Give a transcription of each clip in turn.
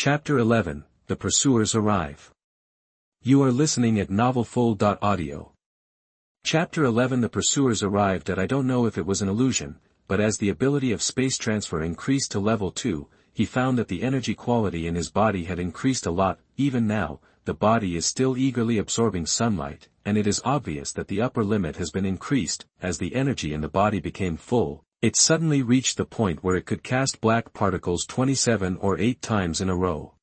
Chapter 11, The Pursuers Arrive. You are listening at novelfull.audio. Chapter 11 The Pursuers arrived at I don't know if it was an illusion, but as the ability of space transfer increased to level 2, he found that the energy quality in his body had increased a lot. Even now, the body is still eagerly absorbing sunlight, and it is obvious that the upper limit has been increased. As the energy in the body became full, it suddenly reached the point where it could cast black particles 27 or 8 times in a row.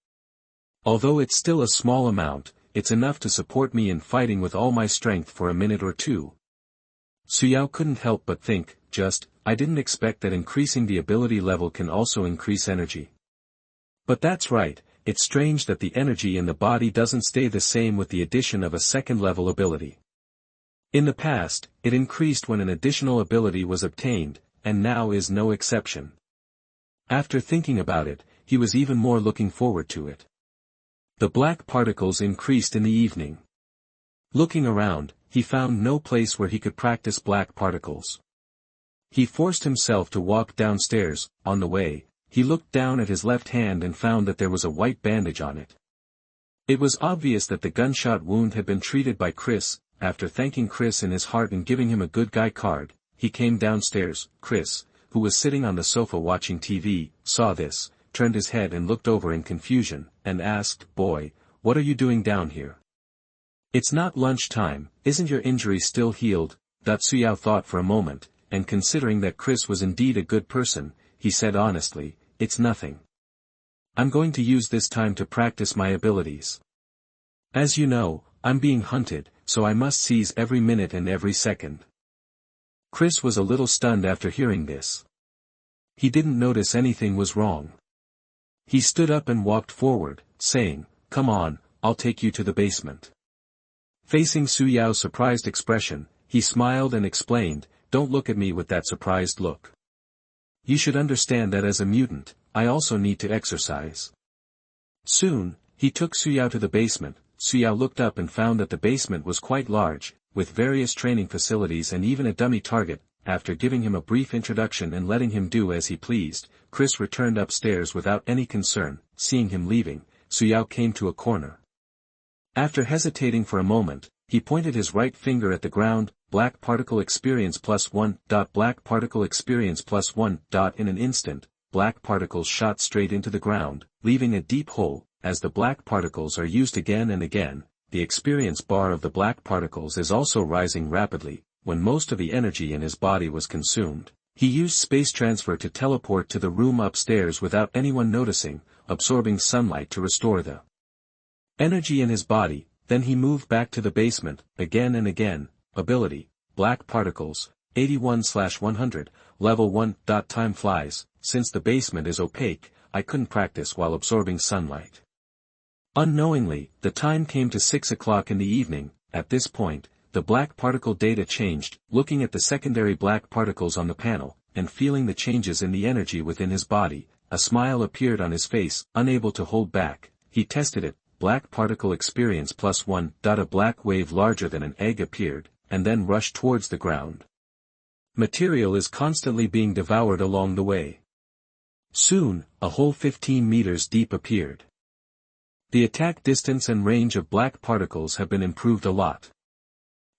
Although it's still a small amount, it's enough to support me in fighting with all my strength for a minute or two. Suyao couldn't help but think, I didn't expect that increasing the ability level can also increase energy. But that's right, it's strange that the energy in the body doesn't stay the same with the addition of a second level ability. In the past, it increased when an additional ability was obtained, and now is no exception. After thinking about it, he was even more looking forward to it. The black particles increased in the evening. Looking around, he found no place where he could practice black particles. He forced himself to walk downstairs. On the way, he looked down at his left hand and found that there was a white bandage on it. It was obvious that the gunshot wound had been treated by Chris. After thanking Chris in his heart and giving him a good guy card, he came downstairs. Chris, who was sitting on the sofa watching TV, saw this, turned his head and looked over in confusion, and asked, "Boy, what are you doing down here? It's not lunch time, isn't your injury still healed?" Suyao thought for a moment, and considering that Chris was indeed a good person, he said honestly, "It's nothing. I'm going to use this time to practice my abilities. As you know, I'm being hunted, so I must seize every minute and every second." Chris was a little stunned after hearing this. He didn't notice anything was wrong. He stood up and walked forward, saying, "Come on, I'll take you to the basement." Facing Suyao's surprised expression, he smiled and explained, "Don't look at me with that surprised look. You should understand that as a mutant, I also need to exercise." Soon, he took Suyao to the basement. Suyao looked up and found that the basement was quite large, with various training facilities and even a dummy target. After giving him a brief introduction and letting him do as he pleased, Chris returned upstairs without any concern. Seeing him leaving, Suyao came to a corner. After hesitating for a moment, he pointed his right finger at the ground. Black particle experience +1. Black particle experience +1. In an instant, black particles shot straight into the ground, leaving a deep hole. As the black particles are used again and again, the experience bar of the black particles is also rising rapidly. When most of the energy in his body was consumed, he used space transfer to teleport to the room upstairs without anyone noticing, absorbing sunlight to restore the energy in his body. Then he moved back to the basement, again and again. Ability, black particles, 81/100, level 1. Time flies. Since the basement is opaque, I couldn't practice while absorbing sunlight. Unknowingly, the time came to 6 o'clock in the evening. At this point, the black particle data changed. Looking at the secondary black particles on the panel, and feeling the changes in the energy within his body, a smile appeared on his face. Unable to hold back, he tested it. Black particle experience +1. A black wave larger than an egg appeared, and then rushed towards the ground. Material is constantly being devoured along the way. Soon, a hole 15 meters deep appeared. The attack distance and range of black particles have been improved a lot.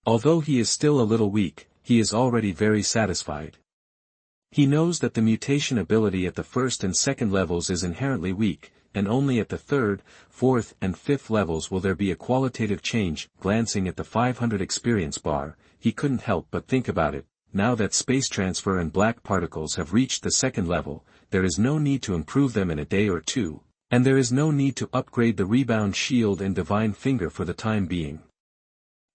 Although he is still a little weak, he is already very satisfied. He knows that the mutation ability at the first and second levels is inherently weak, and only at the third, fourth and fifth levels will there be a qualitative change. Glancing at the 500 experience bar, he couldn't help but think about it. Now that space transfer and black particles have reached the second level, there is no need to improve them in a day or two, and there is no need to upgrade the rebound shield and divine finger for the time being.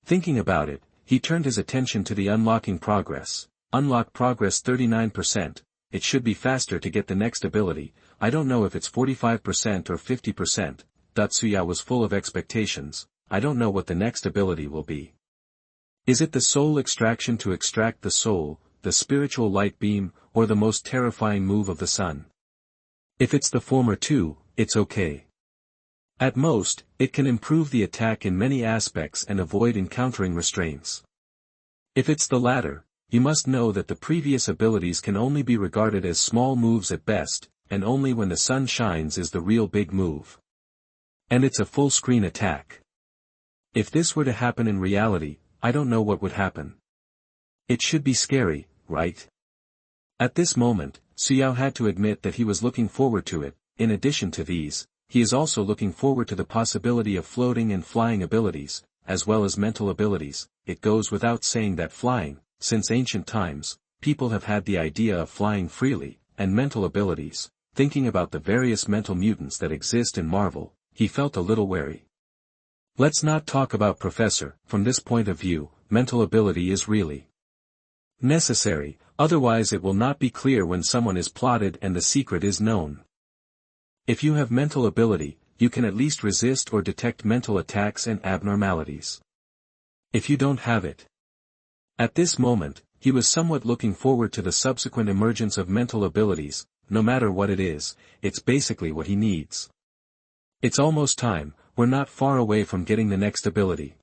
Thinking about it, he turned his attention to the unlocking progress. Unlock progress 39%, it should be faster to get the next ability. I don't know if it's 45% or 50%. Suyao was full of expectations. I don't know what the next ability will be. Is it the soul extraction to extract the soul, the spiritual light beam, or the most terrifying move of the sun? If it's the former two, it's okay. At most, it can improve the attack in many aspects and avoid encountering restraints. If it's the latter, you must know that the previous abilities can only be regarded as small moves at best. and only when the sun shines is the real big move. And it's a full-screen attack. If this were to happen in reality, I don't know what would happen. It should be scary, right? At this moment, Suyao had to admit that he was looking forward to it. In addition to these, he is also looking forward to the possibility of floating and flying abilities, as well as mental abilities. It goes without saying that flying, since ancient times, people have had the idea of flying freely, and mental abilities. Thinking about the various mental mutants that exist in Marvel, he felt a little wary. Let's not talk about Professor. From this point of view, mental ability is really necessary, otherwise it will not be clear when someone is plotted and the secret is known. If you have mental ability, you can at least resist or detect mental attacks and abnormalities. If you don't have it. At this moment, he was somewhat looking forward to the subsequent emergence of mental abilities. No matter what it is, it's basically what he needs. It's almost time. We're not far away from getting the next ability.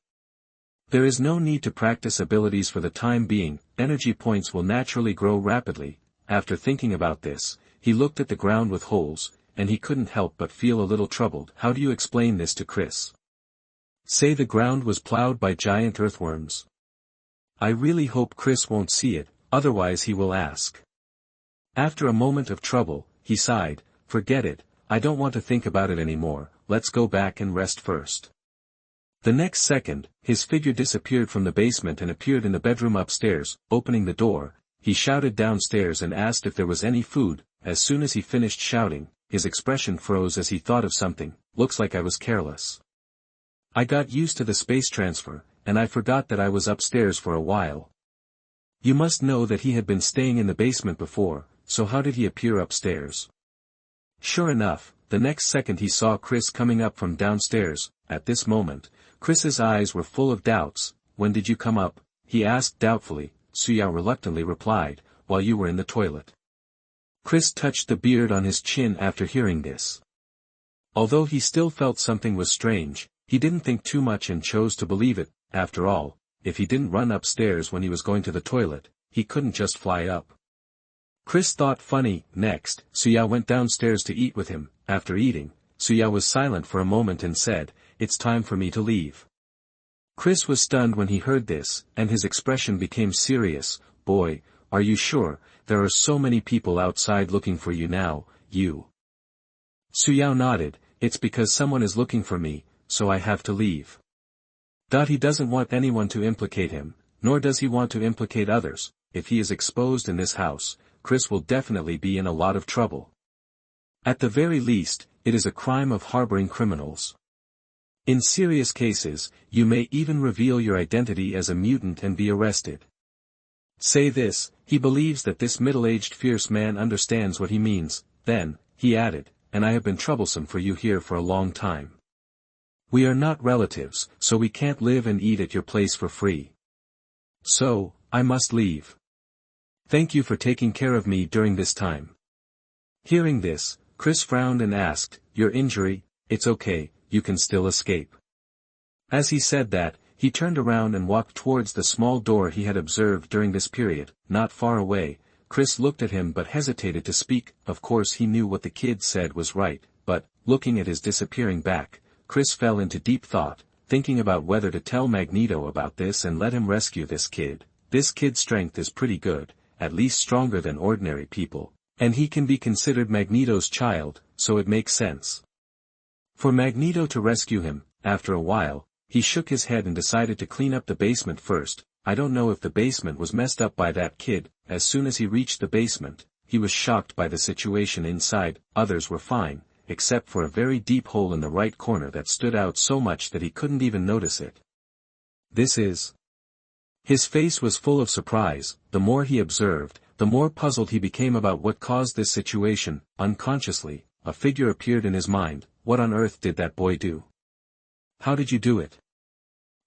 There is no need to practice abilities for the time being. Energy points will naturally grow rapidly. After thinking about this, he looked at the ground with holes, and he couldn't help but feel a little troubled. How do you explain this to Chris? Say the ground was plowed by giant earthworms. I really hope Chris won't see it, otherwise he will ask. After a moment of trouble, he sighed, forget it, I don't want to think about it anymore, let's go back and rest first. The next second, his figure disappeared from the basement and appeared in the bedroom upstairs. Opening the door, he shouted downstairs and asked if there was any food. As soon as he finished shouting, his expression froze as he thought of something. Looks like I was careless. I got used to the space transfer, and I forgot that I was upstairs for a while. You must know that he had been staying in the basement before, so how did he appear upstairs? Sure enough, the next second he saw Chris coming up from downstairs. At this moment, Chris's eyes were full of doubts. When did you come up? He asked doubtfully. Suyao reluctantly replied, while you were in the toilet. Chris touched the beard on his chin after hearing this. Although he still felt something was strange, he didn't think too much and chose to believe it. After all, if he didn't run upstairs when he was going to the toilet, he couldn't just fly up. Chris thought funny. Next, Suyao went downstairs to eat with him. After eating, Suyao was silent for a moment and said, it's time for me to leave. Chris was stunned when he heard this, and his expression became serious. Boy, are you sure? There are so many people outside looking for you now, you. Suyao nodded, it's because someone is looking for me, so I have to leave. He doesn't want anyone to implicate him, nor does he want to implicate others. If he is exposed in this house, Chris will definitely be in a lot of trouble. At the very least, it is a crime of harboring criminals. In serious cases, you may even reveal your identity as a mutant and be arrested. Say this, he believes that this middle-aged fierce man understands what he means. Then, he added, and I have been troublesome for you here for a long time. We are not relatives, so we can't live and eat at your place for free. So, I must leave. Thank you for taking care of me during this time. Hearing this, Chris frowned and asked, your injury? It's okay, you can still escape. As he said that, he turned around and walked towards the small door he had observed during this period. Not far away, Chris looked at him but hesitated to speak. Of course he knew what the kid said was right, but, looking at his disappearing back, Chris fell into deep thought, thinking about whether to tell Magneto about this and let him rescue this kid. This kid's strength is pretty good, at least stronger than ordinary people, and he can be considered Magneto's child, so it makes sense for Magneto to rescue him. After a while, he shook his head and decided to clean up the basement first. I don't know if the basement was messed up by that kid. As soon as he reached the basement, he was shocked by the situation inside. Others were fine, except for a very deep hole in the right corner that stood out so much that he couldn't even notice it. This is... His face was full of surprise. The more he observed, the more puzzled he became about what caused this situation. Unconsciously, a figure appeared in his mind. What on earth did that boy do? How did you do it?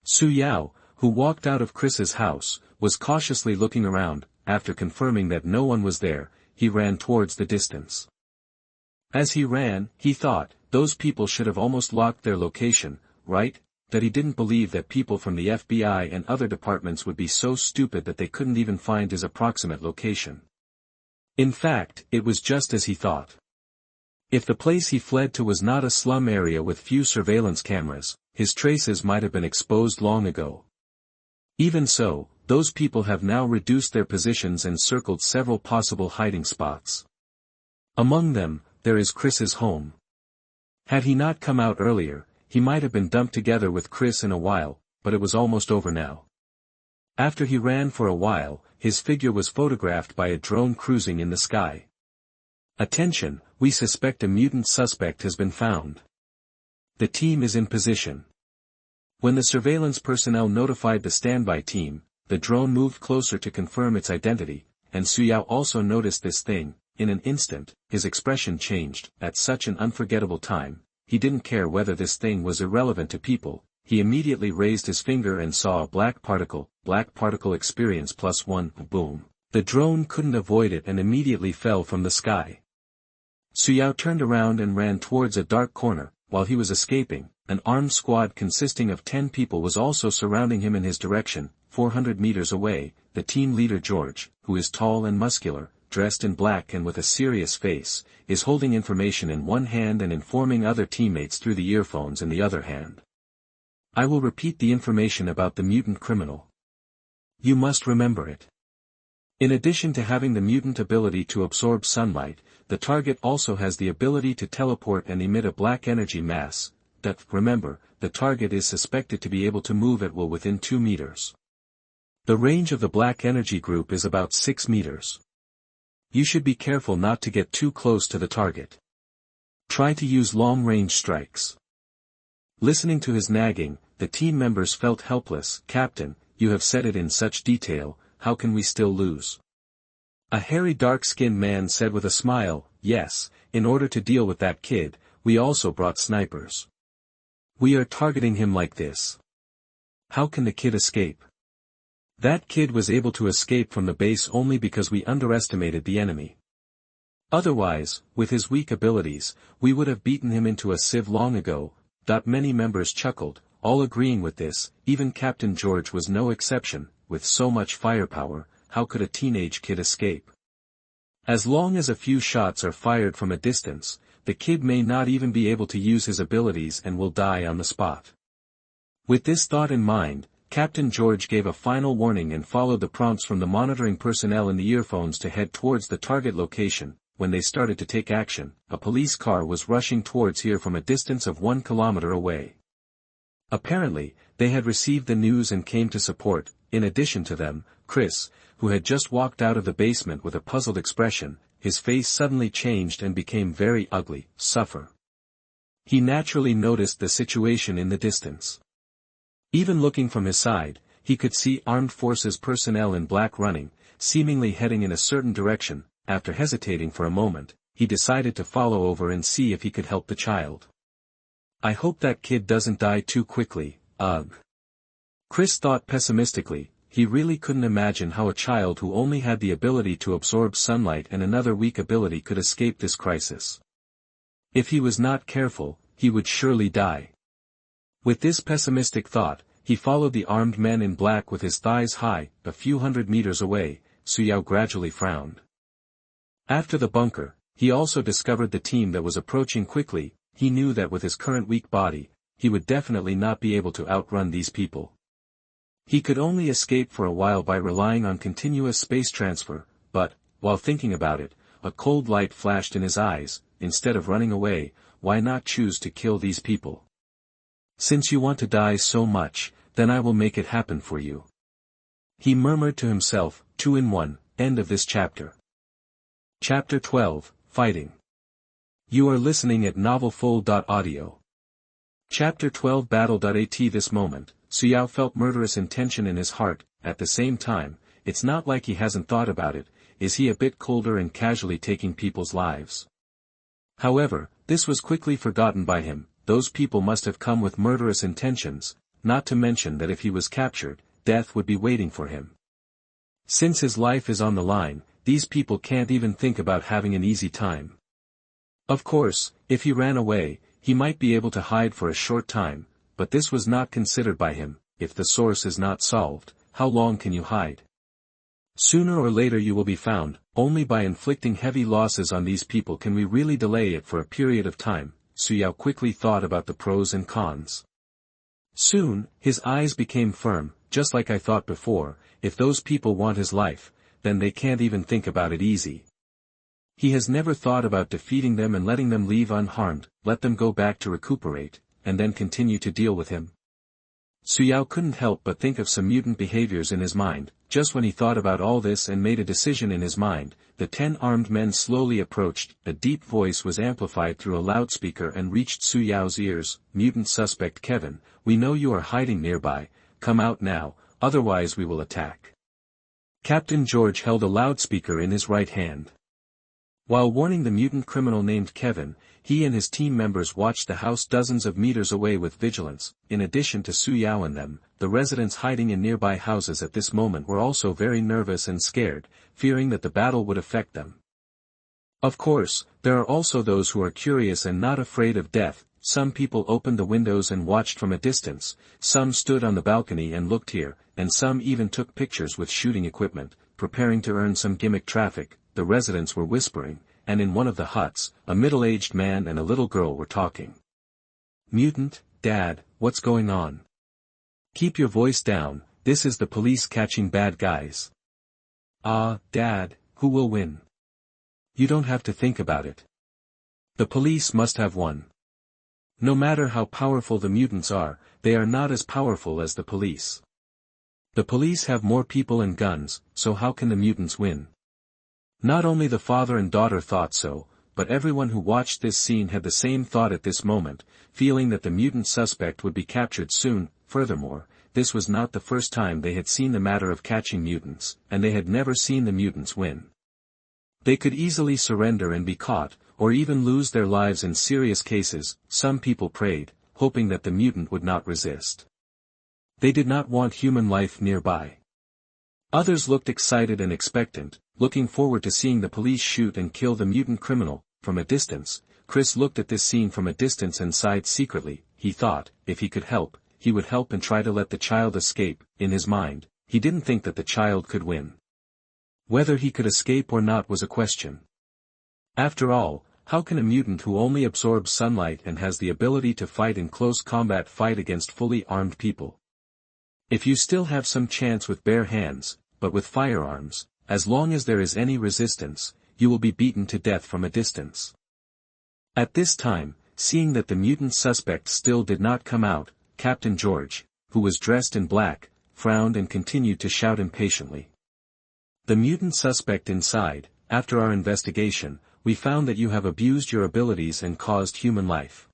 Suyao, who walked out of Chris's house, was cautiously looking around. After confirming that no one was there, he ran towards the distance. As he ran, he thought, those people should have almost locked their location, right? That he didn't believe that people from the FBI and other departments would be so stupid that they couldn't even find his approximate location. In fact, it was just as he thought. If the place he fled to was not a slum area with few surveillance cameras, his traces might have been exposed long ago. Even so, those people have now reduced their positions and circled several possible hiding spots. Among them, there is Chris's home. Had he not come out earlier, he might have been dumped together with Chris in a while, but it was almost over now. After he ran for a while, his figure was photographed by a drone cruising in the sky. Attention, we suspect a mutant suspect has been found. The team is in position. When the surveillance personnel notified the standby team, the drone moved closer to confirm its identity, and Suyao also noticed this thing. In an instant, his expression changed. At such an unforgettable time, he didn't care whether this thing was irrelevant to people. He immediately raised his finger and saw a black particle experience +1, boom. The drone couldn't avoid it and immediately fell from the sky. Suyao turned around and ran towards a dark corner. While he was escaping, an armed squad consisting of 10 people was also surrounding him in his direction. 400 meters away, the team leader George, who is tall and muscular, dressed in black and with a serious face, is holding information in one hand and informing other teammates through the earphones in the other hand. I will repeat the information about the mutant criminal. You must remember it. In addition to having the mutant ability to absorb sunlight, the target also has the ability to teleport and emit a black energy mass. Remember, the target is suspected to be able to move at will within 2 meters. The range of the black energy group is about 6 meters. You should be careful not to get too close to the target. Try to use long-range strikes. Listening to his nagging, the team members felt helpless. Captain, you have said it in such detail, how can we still lose? A hairy dark-skinned man said with a smile, yes, in order to deal with that kid, we also brought snipers. We are targeting him like this. How can the kid escape? That kid was able to escape from the base only because we underestimated the enemy. Otherwise, with his weak abilities, we would have beaten him into a sieve long ago. Many members chuckled, all agreeing with this. Even Captain George was no exception. With so much firepower, how could a teenage kid escape? As long as a few shots are fired from a distance, the kid may not even be able to use his abilities and will die on the spot. With this thought in mind, Captain George gave a final warning and followed the prompts from the monitoring personnel in the earphones to head towards the target location. When they started to take action, a police car was rushing towards here from a distance of 1 kilometer away. Apparently, they had received the news and came to support. In addition to them, Chris, who had just walked out of the basement with a puzzled expression, his face suddenly changed and became very ugly. Suffer. He naturally noticed the situation in the distance. Even looking from his side, he could see armed forces personnel in black running, seemingly heading in a certain direction. After hesitating for a moment, he decided to follow over and see if he could help the child. I hope that kid doesn't die too quickly. Ugh. Chris thought pessimistically. He really couldn't imagine how a child who only had the ability to absorb sunlight and another weak ability could escape this crisis. If he was not careful, he would surely die. With this pessimistic thought, he followed the armed men in black with his thighs high. A few hundred meters away, Suyao gradually frowned. After the bunker, he also discovered the team that was approaching quickly. He knew that with his current weak body, he would definitely not be able to outrun these people. He could only escape for a while by relying on continuous space transfer, but, while thinking about it, a cold light flashed in his eyes. Instead of running away, why not choose to kill these people? Since you want to die so much, then I will make it happen for you. He murmured to himself. 2-in-1, end of this chapter. Chapter 12, Fighting. You are listening at NovelFull.audio. Chapter 12 Battle.at. This moment, Suyao felt murderous intention in his heart. At the same time, it's not like he hasn't thought about it. Is he a bit colder and casually taking people's lives? However, this was quickly forgotten by him. Those people must have come with murderous intentions, not to mention that if he was captured, death would be waiting for him. Since his life is on the line, these people can't even think about having an easy time. Of course, if he ran away, he might be able to hide for a short time, but this was not considered by him. If the source is not solved, how long can you hide? Sooner or later you will be found, only by inflicting heavy losses on these people can we really delay it for a period of time. Suyao quickly thought about the pros and cons. Soon, his eyes became firm, just like I thought before, if those people want his life, then they can't even think about it easy. He has never thought about defeating them and letting them leave unharmed, let them go back to recuperate, and then continue to deal with him. Suyao couldn't help but think of some mutant behaviors in his mind. Just when he thought about all this and made a decision in his mind, the 10 armed men slowly approached. A deep voice was amplified through a loudspeaker and reached Suyao's ears. Mutant suspect Kevin, we know you are hiding nearby, come out now, otherwise we will attack. Captain George held a loudspeaker in his right hand. While warning the mutant criminal named Kevin, he and his team members watched the house dozens of meters away with vigilance. In addition to Suyao and them, the residents hiding in nearby houses at this moment were also very nervous and scared, fearing that the battle would affect them. Of course, there are also those who are curious and not afraid of death. Some people opened the windows and watched from a distance, some stood on the balcony and looked here, and some even took pictures with shooting equipment, preparing to earn some gimmick traffic. The residents were whispering, and in one of the huts, a middle-aged man and a little girl were talking. Mutant, Dad, what's going on? Keep your voice down, this is the police catching bad guys. Ah, Dad, who will win? You don't have to think about it. The police must have won. No matter how powerful the mutants are, they are not as powerful as the police. The police have more people and guns, so how can the mutants win? Not only the father and daughter thought so, but everyone who watched this scene had the same thought at this moment, feeling that the mutant suspect would be captured soon. Furthermore, this was not the first time they had seen the matter of catching mutants, and they had never seen the mutants win. They could easily surrender and be caught, or even lose their lives in serious cases. Some people prayed, hoping that the mutant would not resist. They did not want human life nearby. Others looked excited and expectant, looking forward to seeing the police shoot and kill the mutant criminal. From a distance, Chris looked at this scene from a distance and sighed secretly. He thought, if he could help, he would help and try to let the child escape. In his mind, he didn't think that the child could win. Whether he could escape or not was a question. After all, how can a mutant who only absorbs sunlight and has the ability to fight in close combat fight against fully armed people? If you still have some chance with bare hands, but with firearms, as long as there is any resistance, you will be beaten to death from a distance. At this time, seeing that the mutant suspect still did not come out, Captain George, who was dressed in black, frowned and continued to shout impatiently. The mutant suspect inside, after our investigation, we found that you have abused your abilities and caused human life.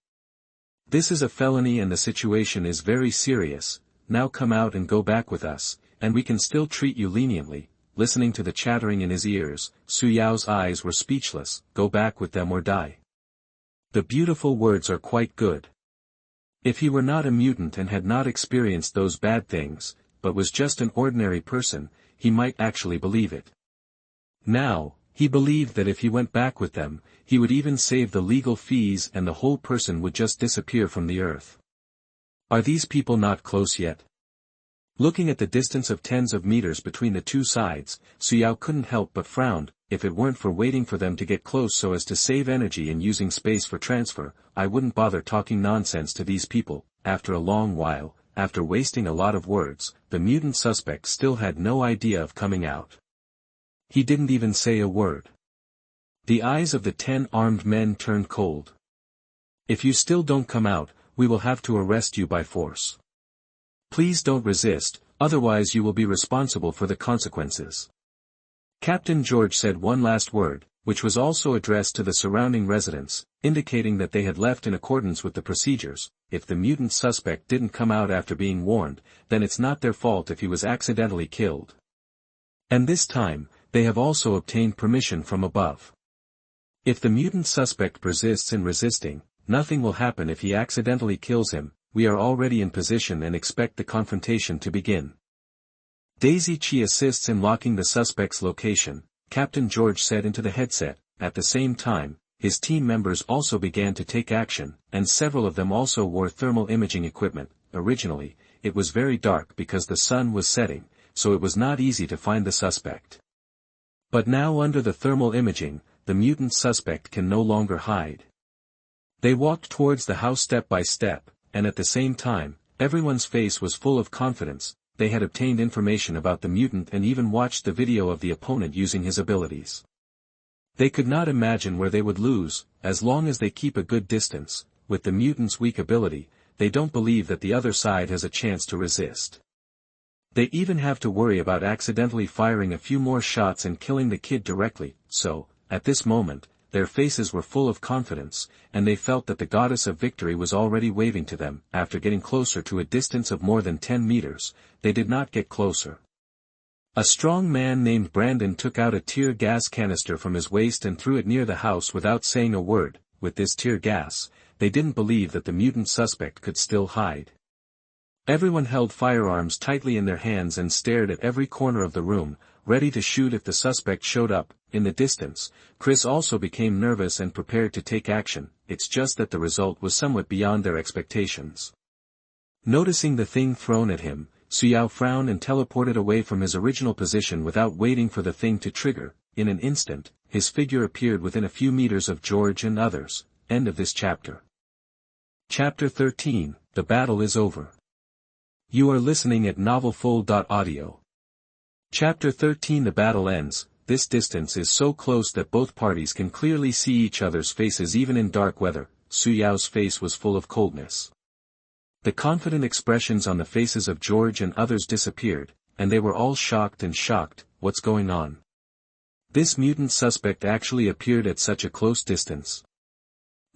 This is a felony and the situation is very serious. Now come out and go back with us, and we can still treat you leniently. Listening to the chattering in his ears, Suyao's eyes were speechless. Go back with them or die. The beautiful words are quite good. If he were not a mutant and had not experienced those bad things, but was just an ordinary person, he might actually believe it. Now, he believed that if he went back with them, he would even save the legal fees and the whole person would just disappear from the earth. Are these people not close yet? Looking at the distance of tens of meters between the two sides, Suyao couldn't help but frown. If it weren't for waiting for them to get close so as to save energy and using space for transfer, I wouldn't bother talking nonsense to these people. After a long while, after wasting a lot of words, the mutant suspect still had no idea of coming out. He didn't even say a word. The eyes of the 10 armed men turned cold. If you still don't come out, we will have to arrest you by force. Please don't resist, otherwise you will be responsible for the consequences. Captain George said one last word, which was also addressed to the surrounding residents, indicating that they had left in accordance with the procedures. If the mutant suspect didn't come out after being warned, then it's not their fault if he was accidentally killed. And this time, they have also obtained permission from above. If the mutant suspect persists in resisting, nothing will happen if he accidentally kills him. We are already in position and expect the confrontation to begin. Daisy Chi assists in locking the suspect's location, Captain George said into the headset. At the same time, his team members also began to take action, and several of them also wore thermal imaging equipment. Originally, it was very dark because the sun was setting, so it was not easy to find the suspect. But now under the thermal imaging, the mutant suspect can no longer hide. They walked towards the house step by step, and at the same time, everyone's face was full of confidence. They had obtained information about the mutant and even watched the video of the opponent using his abilities. They could not imagine where they would lose, as long as they keep a good distance. With the mutant's weak ability, they don't believe that the other side has a chance to resist. They even have to worry about accidentally firing a few more shots and killing the kid directly, so, at this moment, their faces were full of confidence, and they felt that the goddess of victory was already waving to them. After getting closer to a distance of more than 10 meters, they did not get closer. A strong man named Brandon took out a tear gas canister from his waist and threw it near the house without saying a word. With this tear gas, they didn't believe that the mutant suspect could still hide. Everyone held firearms tightly in their hands and stared at every corner of the room, ready to shoot if the suspect showed up. In the distance, Chris also became nervous and prepared to take action. It's just that the result was somewhat beyond their expectations. Noticing the thing thrown at him, Suyao frowned and teleported away from his original position without waiting for the thing to trigger. In an instant, his figure appeared within a few meters of George and others. End of this chapter. Chapter 13, The Battle is Over. You are listening at novelfull.audio. Chapter 13 The battle ends. This distance is so close that both parties can clearly see each other's faces even in dark weather. Suyao's face was full of coldness. The confident expressions on the faces of George and others disappeared, and they were all shocked. What's going on? This mutant suspect actually appeared at such a close distance.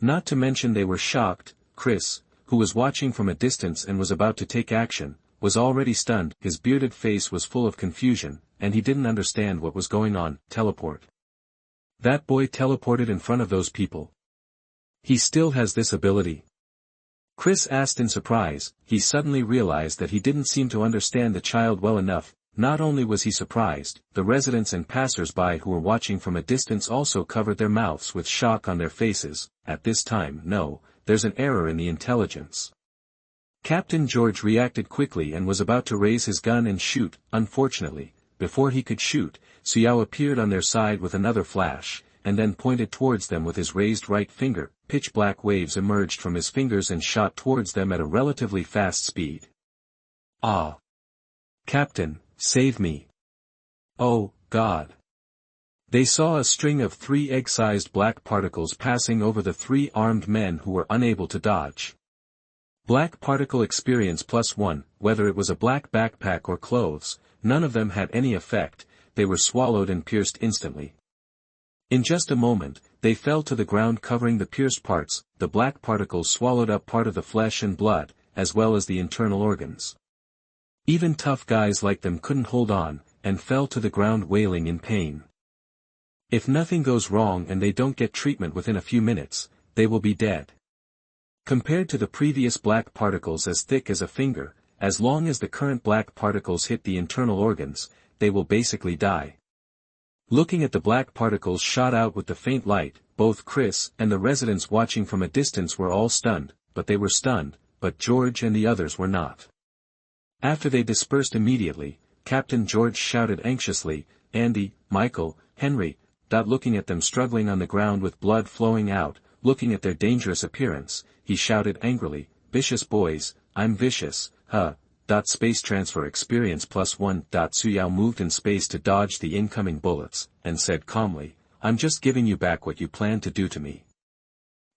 Not to mention they were shocked. Chris, who was watching from a distance and was about to take action, was already stunned. His bearded face was full of confusion, and he didn't understand what was going on. Teleport. That boy teleported in front of those people. He still has this ability. Chris asked in surprise. He suddenly realized that he didn't seem to understand the child well enough. Not only was he surprised, the residents and passers-by who were watching from a distance also covered their mouths with shock on their faces. At this time, no, there's an error in the intelligence. Captain George reacted quickly and was about to raise his gun and shoot. Unfortunately, before he could shoot, Suyao appeared on their side with another flash, and then pointed towards them with his raised right finger. Pitch-black waves emerged from his fingers and shot towards them at a relatively fast speed. Ah! Captain, save me! Oh, God! They saw a string of 3 egg-sized black particles passing over the 3 armed men who were unable to dodge. Black particle experience +1, whether it was a black backpack or clothes, none of them had any effect. They were swallowed and pierced instantly. In just a moment, they fell to the ground covering the pierced parts. The black particles swallowed up part of the flesh and blood, as well as the internal organs. Even tough guys like them couldn't hold on, and fell to the ground wailing in pain. If nothing goes wrong and they don't get treatment within a few minutes, they will be dead. Compared to the previous black particles as thick as a finger, as long as the current black particles hit the internal organs, they will basically die. Looking at the black particles shot out with the faint light, both Chris and the residents watching from a distance were all stunned, but George and the others were not. After they dispersed immediately, Captain George shouted anxiously, "Andy, Michael, Henry," looking at them struggling on the ground with blood flowing out. Looking at their dangerous appearance, he shouted angrily, "Vicious boys, I'm vicious, huh? Space transfer experience +1. Suyao moved in space to dodge the incoming bullets, and said calmly, "I'm just giving you back what you planned to do to me."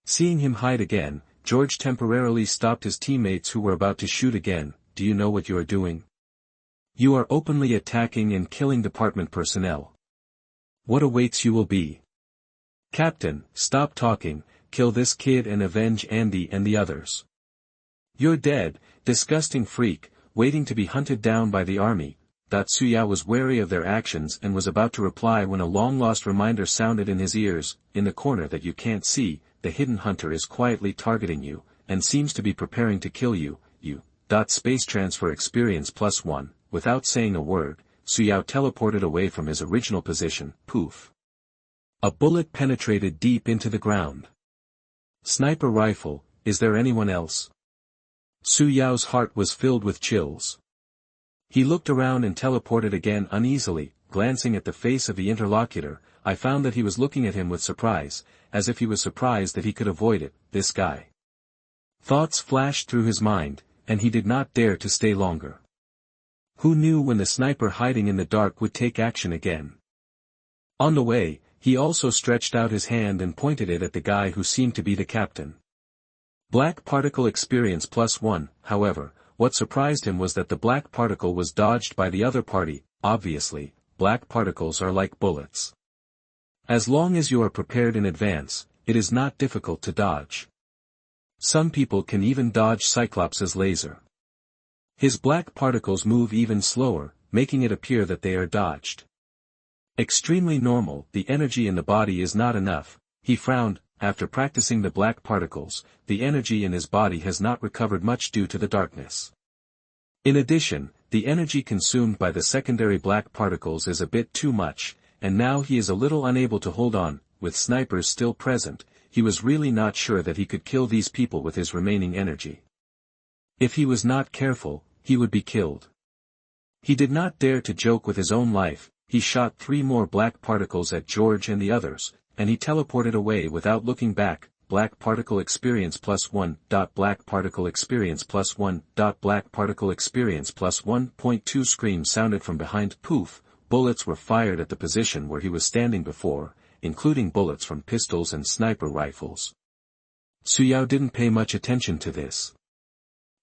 Seeing him hide again, George temporarily stopped his teammates who were about to shoot again. "Do you know what you are doing? You are openly attacking and killing department personnel. What awaits you will be. Captain, stop talking, kill this kid and avenge Andy and the others. You're dead, disgusting freak, waiting to be hunted down by the army." Suyao was wary of their actions and was about to reply when a long-lost reminder sounded in his ears. "In the corner that you can't see, the hidden hunter is quietly targeting you, and seems to be preparing to kill you. Space transfer experience +1. Without saying a word, Suyao teleported away from his original position. Poof. A bullet penetrated deep into the ground. Sniper rifle, is there anyone else? Suyao's heart was filled with chills. He looked around and teleported again uneasily, glancing at the face of the interlocutor. I found that he was looking at him with surprise, as if he was surprised that he could avoid it, this guy. Thoughts flashed through his mind, and he did not dare to stay longer. Who knew when the sniper hiding in the dark would take action again? On the way, he also stretched out his hand and pointed it at the guy who seemed to be the captain. Black particle experience +1, however, what surprised him was that the black particle was dodged by the other party. Obviously, black particles are like bullets. As long as you are prepared in advance, it is not difficult to dodge. Some people can even dodge Cyclops' laser. His black particles move even slower, making it appear that they are dodged. Extremely normal. The energy in the body is not enough. He frowned. After practicing the black particles, the energy in his body has not recovered much due to the darkness. In addition, the energy consumed by the secondary black particles is a bit too much, and now he is a little unable to hold on. With snipers still present, he was really not sure that he could kill these people with his remaining energy. If he was not careful, he would be killed. He did not dare to joke with his own life. He shot 3 more black particles at George and the others, and he teleported away without looking back. Black particle experience +1. Black particle experience +1. Black particle experience +1.2. Screams sounded from behind. Poof, bullets were fired at the position where he was standing before, including bullets from pistols and sniper rifles. Suyao didn't pay much attention to this.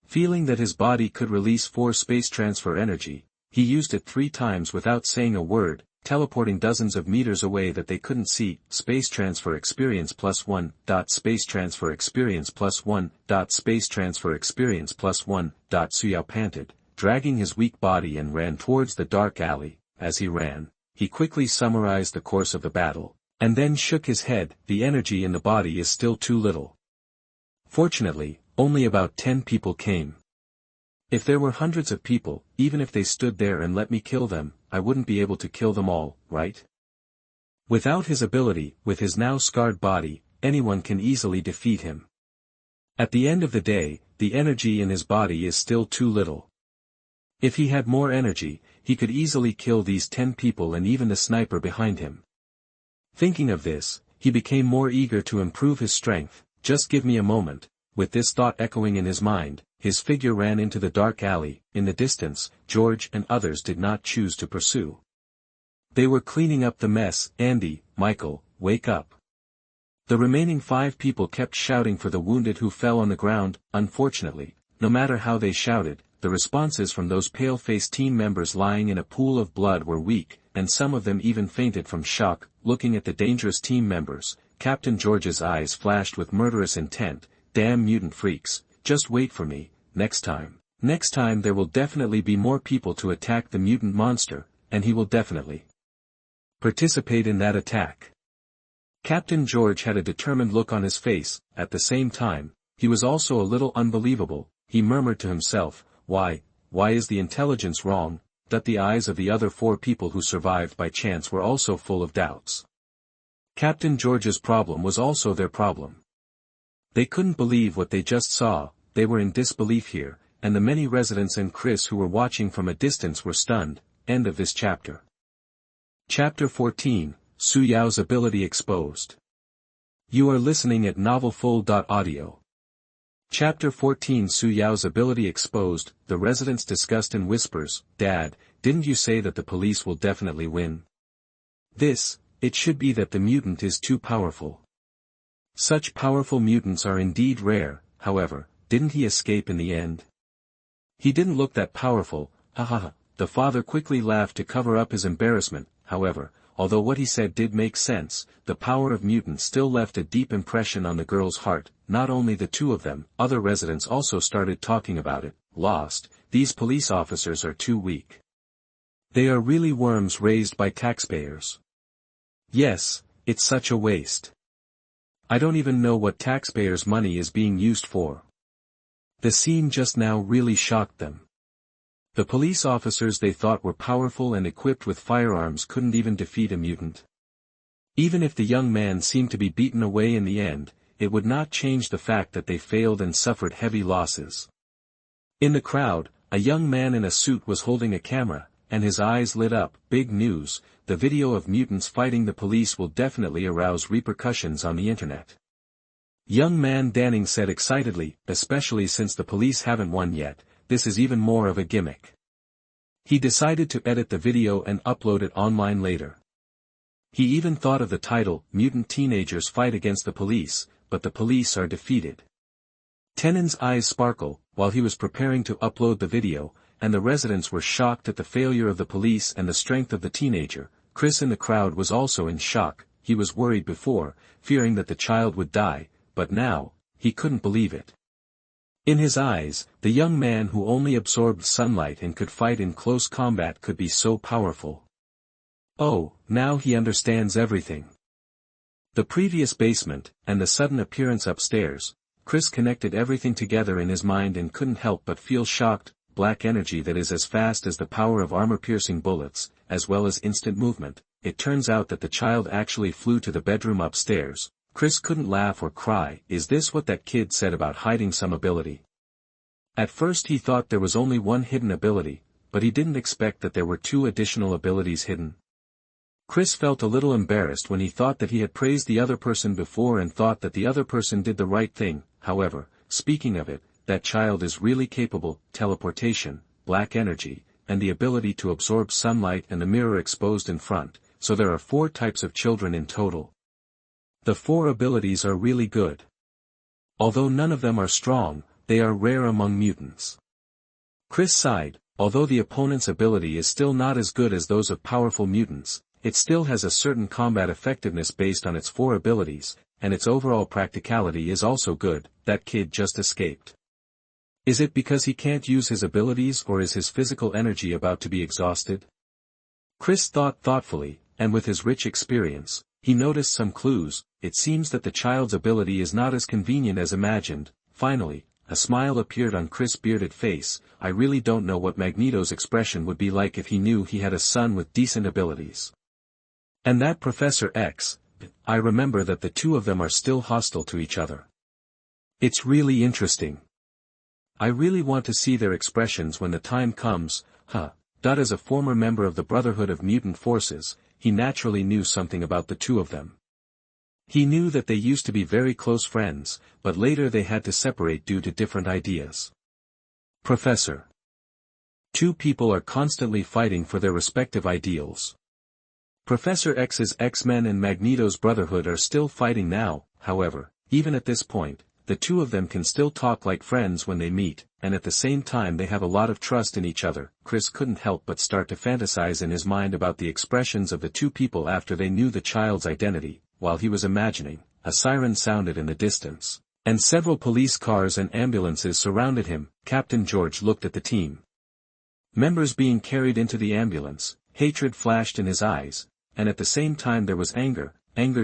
Feeling that his body could release 4 space transfer energy, he used it 3 times without saying a word, teleporting dozens of meters away that they couldn't see. Space transfer experience +1. Space transfer experience +1. Space transfer experience +1. Suyao panted, dragging his weak body and ran towards the dark alley. As he ran, he quickly summarized the course of the battle, and then shook his head. The energy in the body is still too little. Fortunately, only about 10 people came. If there were hundreds of people, even if they stood there and let me kill them, I wouldn't be able to kill them all, right? Without his ability, with his now scarred body, anyone can easily defeat him. At the end of the day, the energy in his body is still too little. If he had more energy, he could easily kill these 10 people and even the sniper behind him. Thinking of this, he became more eager to improve his strength. Just give me a moment. With this thought echoing in his mind, his figure ran into the dark alley. In the distance, George and others did not choose to pursue. They were cleaning up the mess. Andy, Michael, wake up. The remaining 5 people kept shouting for the wounded who fell on the ground. Unfortunately, no matter how they shouted, the responses from those pale-faced team members lying in a pool of blood were weak, and some of them even fainted from shock. Looking at the dangerous team members, Captain George's eyes flashed with murderous intent. Damn mutant freaks, just wait for me. Next time there will definitely be more people to attack the mutant monster, and he will definitely participate in that attack. Captain George had a determined look on his face. At the same time, he was also a little unbelievable. He murmured to himself, why is the intelligence wrong? That the eyes of the other 4 people who survived by chance were also full of doubts. Captain George's problem was also their problem. They couldn't believe what they just saw. They were in disbelief here, and the many residents and Chris who were watching from a distance were stunned. End of this chapter. Chapter 14, Suyao's ability exposed. You are listening at novelfull.audio. Chapter 14, Suyao's ability exposed. The residents discussed in whispers. Dad, didn't you say that the police will definitely win? It should be that the mutant is too powerful. Such powerful mutants are indeed rare. However, didn't he escape in the end? He didn't look that powerful. Haha. The father quickly laughed to cover up his embarrassment. However, although what he said did make sense, the power of mutants still left a deep impression on the girl's heart. Not only the 2 of them, other residents also started talking about it. Lost, these police officers are too weak. They are really worms raised by taxpayers. Yes, it's such a waste. I don't even know what taxpayers' money is being used for. The scene just now really shocked them. The police officers they thought were powerful and equipped with firearms couldn't even defeat a mutant. Even if the young man seemed to be beaten away in the end, it would not change the fact that they failed and suffered heavy losses. In the crowd, A young man in a suit was holding a camera, and his eyes lit up. Big news, the video of mutants fighting the police will definitely arouse repercussions on the internet. Young man Danning said excitedly, especially since the police haven't won yet, this is even more of a gimmick. He decided to edit the video and upload it online later. He even thought of the title, Mutant Teenagers Fight Against the Police, but the police are defeated. Tenon's eyes sparkle, while he was preparing to upload the video, and the residents were shocked at the failure of the police and the strength of the teenager. Chris in the crowd was also in shock. He was worried before, fearing that the child would die, but now, he couldn't believe it. In his eyes, the young man who only absorbed sunlight and could fight in close combat could be so powerful. Oh, now he understands everything. The previous basement, and the sudden appearance upstairs, Chris connected everything together in his mind and couldn't help but feel shocked. Black energy that is as fast as the power of armor-piercing bullets, as well as instant movement. It turns out that the child actually flew to the bedroom upstairs. Chris couldn't laugh or cry. Is this what that kid said about hiding some ability? At first he thought there was only one hidden ability, but he didn't expect that there were two additional abilities hidden. Chris felt a little embarrassed when he thought that he had praised the other person before and thought that the other person did the right thing. However, speaking of it, that child is really capable. Teleportation, black energy, and the ability to absorb sunlight and the mirror exposed in front, so there are 4 types of children in total. The 4 abilities are really good. Although none of them are strong, they are rare among mutants. Chris sighed. Although the opponent's ability is still not as good as those of powerful mutants, it still has a certain combat effectiveness based on its 4 abilities, and its overall practicality is also good. That kid just escaped. Is it because he can't use his abilities, or is his physical energy about to be exhausted? Chris thought thoughtfully, and with his rich experience, he noticed some clues. It seems that the child's ability is not as convenient as imagined. Finally, a smile appeared on Chris' bearded face. I really don't know what Magneto's expression would be like if he knew he had a son with decent abilities. And that Professor X, I remember that the two of them are still hostile to each other. It's really interesting. I really want to see their expressions when the time comes. As a former member of the Brotherhood of Mutant Forces, he naturally knew something about the two of them. He knew that they used to be very close friends, but later they had to separate due to different ideas. Professor. 2 people are constantly fighting for their respective ideals. Professor X's X-Men and Magneto's Brotherhood are still fighting now. However, even at this point, the two of them can still talk like friends when they meet, and at the same time they have a lot of trust in each other. Chris couldn't help but start to fantasize in his mind about the expressions of the 2 people after they knew the child's identity. While he was imagining, a siren sounded in the distance, and several police cars and ambulances surrounded him. Captain George looked at the team members being carried into the ambulance. Hatred flashed in his eyes, and at the same time there was anger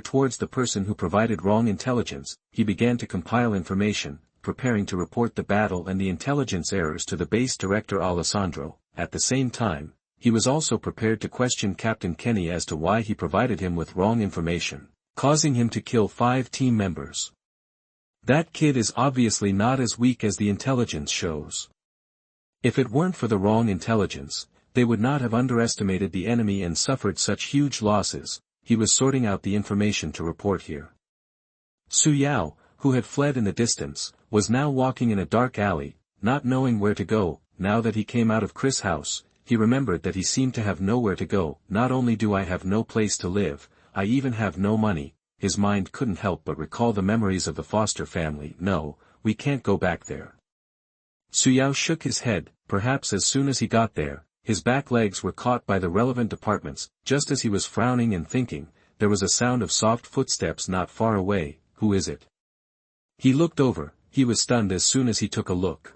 towards the person who provided wrong intelligence. He began to compile information, preparing to report the battle and the intelligence errors to the base director Alessandro. At the same time, he was also prepared to question Captain Kenny as to why he provided him with wrong information, causing him to kill 5 team members. That kid is obviously not as weak as the intelligence shows. If it weren't for the wrong intelligence, they would not have underestimated the enemy and suffered such huge losses. He was sorting out the information to report here. Su Yao, who had fled in the distance, was now walking in a dark alley, not knowing where to go. Now that he came out of Chris' house, he remembered that he seemed to have nowhere to go. Not only do I have no place to live, I even have no money. His mind couldn't help but recall the memories of the foster family. No, we can't go back there. Su Yao shook his head. Perhaps as soon as he got there, his back legs were caught by the relevant departments. Just as he was frowning and thinking, there was a sound of soft footsteps not far away. Who is it? He looked over. He was stunned as soon as he took a look.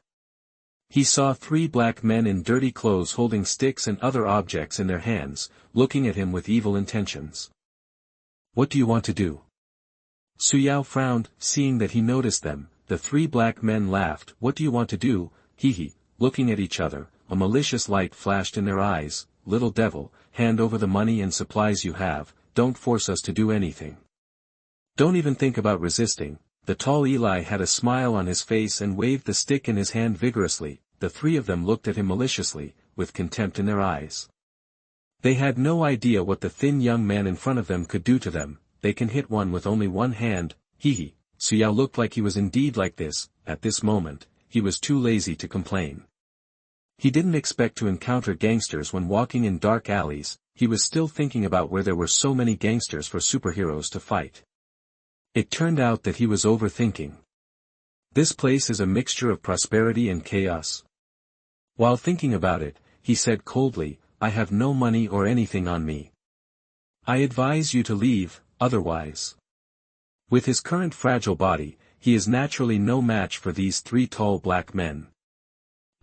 He saw 3 black men in dirty clothes holding sticks and other objects in their hands, looking at him with evil intentions. What do you want to do? Su Yao frowned, seeing that he noticed them. The 3 black men laughed. What do you want to do? Hee. Looking at each other, a malicious light flashed in their eyes. Little devil, hand over the money and supplies you have. Don't force us to do anything. Don't even think about resisting. The tall Eli had a smile on his face and waved the stick in his hand vigorously. the three of them looked at him maliciously, with contempt in their eyes. They had no idea what the thin young man in front of them could do to them. They can hit one with only one hand, hee. Suyao looked like he was indeed like this. At this moment, he was too lazy to complain. He didn't expect to encounter gangsters when walking in dark alleys. He was still thinking about where there were so many gangsters for superheroes to fight. It turned out that he was overthinking. This place is a mixture of prosperity and chaos. While thinking about it, he said coldly, I have no money or anything on me. I advise you to leave, otherwise. With his current fragile body, he is naturally no match for these three tall black men.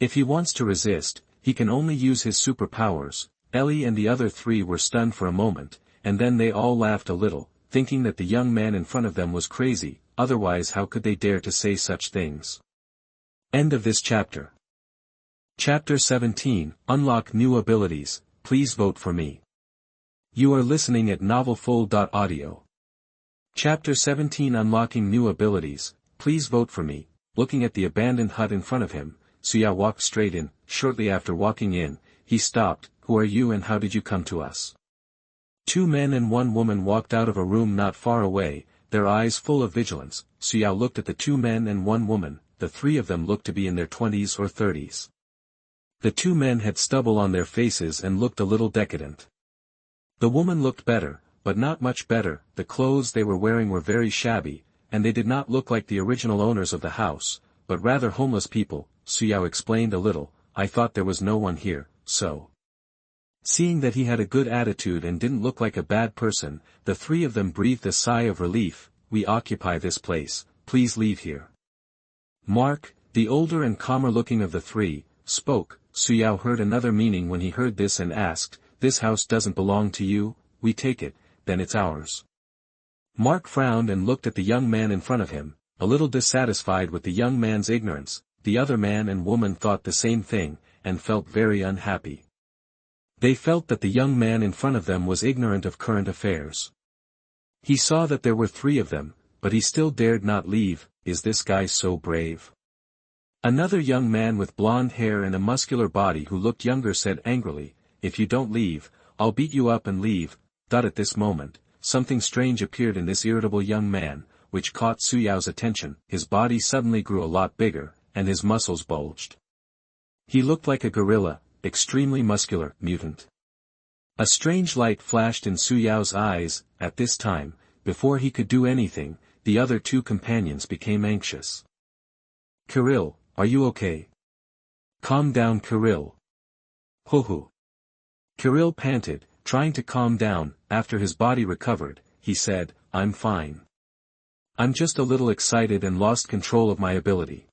If he wants to resist, he can only use his superpowers. Ellie and the other three were stunned for a moment, and then they all laughed a little, thinking that the young man in front of them was crazy, otherwise how could they dare to say such things? End of this chapter. Chapter 17, Unlock New Abilities, Please Vote for Me. You are listening at novelfull.audio. Chapter 17 Unlocking New Abilities, Please Vote for Me. Looking at the abandoned hut in front of him, Suyao walked straight in. Shortly after walking in, he stopped. Who are you and how did you come to us? Two men and one woman walked out of a room not far away, their eyes full of vigilance. Suyao looked at the two men and one woman. The three of them looked to be in their 20s or 30s. The two men had stubble on their faces and looked a little decadent. The woman looked better, but not much better. The clothes they were wearing were very shabby, and they did not look like the original owners of the house, but rather homeless people. Suyao explained a little, I thought there was no one here, so. Seeing that he had a good attitude and didn't look like a bad person, the three of them breathed a sigh of relief. We occupy this place, please leave here. Mark, the older and calmer looking of the three, spoke. Suyao heard another meaning when he heard this and asked, this house doesn't belong to you? We take it, then it's ours. Mark frowned and looked at the young man in front of him, a little dissatisfied with the young man's ignorance. The other man and woman thought the same thing, and felt very unhappy. They felt that the young man in front of them was ignorant of current affairs. He saw that there were three of them, but he still dared not leave. Is this guy so brave? Another young man with blonde hair and a muscular body who looked younger said angrily, if you don't leave, I'll beat you up and leave. At this moment, something strange appeared in this irritable young man, which caught Suyao's attention. His body suddenly grew a lot bigger, and his muscles bulged. He looked like a gorilla, extremely muscular, mutant. A strange light flashed in Suyao's eyes. At this time, before he could do anything, the other two companions became anxious. Kirill, are you okay? Calm down, Kirill. Hoo. Kirill panted, trying to calm down. After his body recovered, he said, I'm fine. I'm just a little excited and lost control of my ability.